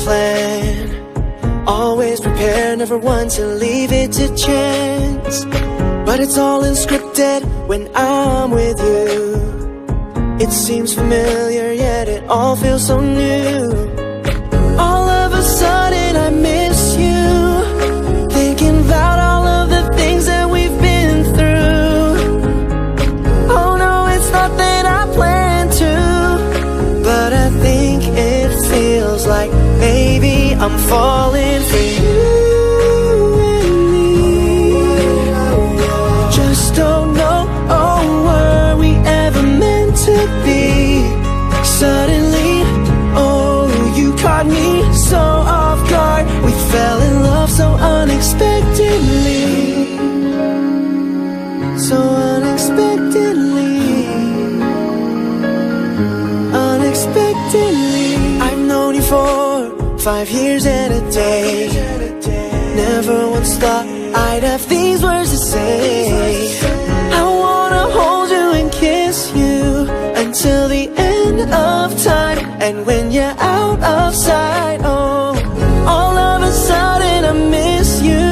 plan. Always prepared, never one to leave it to chance. But it's all unscripted when I'm with you. It seems familiar, yet it all feels so new. All of a sudden I miss you, thinking about all of the things that we've been through. Oh no, it's not that I plan to, but I think it feels like maybe I'm falling for you and me. Just don't know, oh, were we ever meant to be? Suddenly, oh, you caught me so off guard. We fell in love so unexpectedly, so unexpectedly, unexpectedly. I've known you for 5 years and a day. Never once thought I'd have these words to say. I wanna hold you and kiss you until the end of time. And when you're out of sight, oh, all of a sudden I miss you,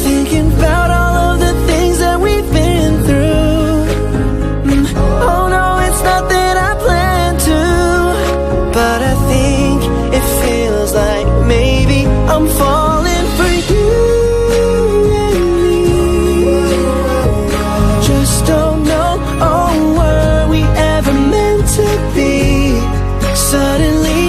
thinking about all of the things that we've been through. Oh no, it's not that I plan to, but I think it feels like maybe I'm falling for you and me. Just don't know, oh, were we ever meant to be? Suddenly,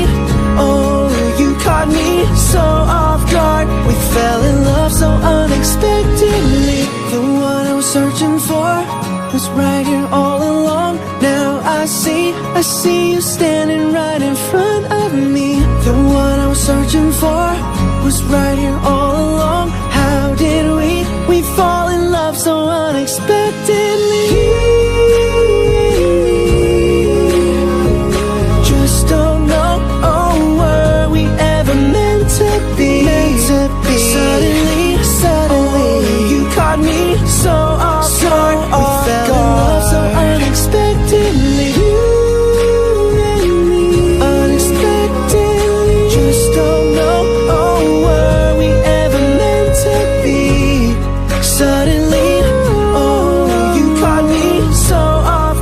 oh, you caught me so off guard. We fell in love so unexpectedly. The one I was searching for was right here all along. Now I see you standing right in front of me. The one I was searching for was right here all along. How did we fall in love so unexpectedly? Just don't know, oh, were we ever meant to be? Suddenly, oh, you caught me so off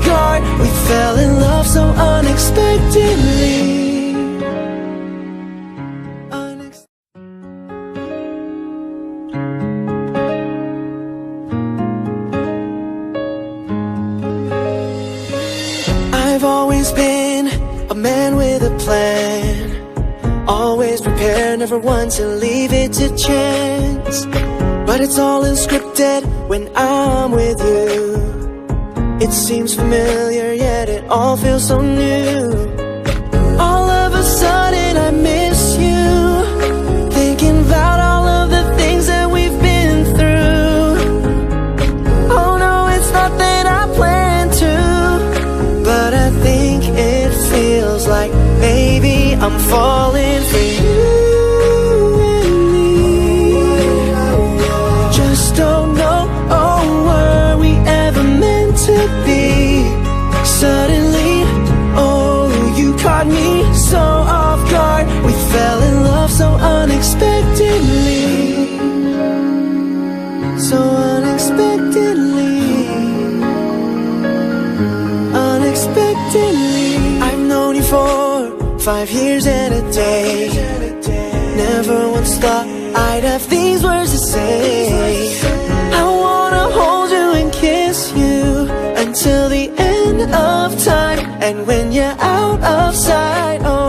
guard. We fell in love so unexpectedly. I've always been a man with a plan. Always prepared, never one to leave it to chance. But it's all unscripted when I'm with you. It seems familiar, yet it all feels so new. All of a sudden I miss you, thinking about all of the things that we've been through. Oh no, it's not that I plan to, but I think it feels like maybe I'm falling for you and me. Just don't know, oh, were we ever meant to be? Suddenly, oh, you caught me so off guard. We fell in love so unexpectedly, so unexpectedly, unexpectedly. I've known you for 5 years and a day. Never once thought I'd have these words to say. I wanna hold you and kiss you until the end of time. And when you're out of sight, oh,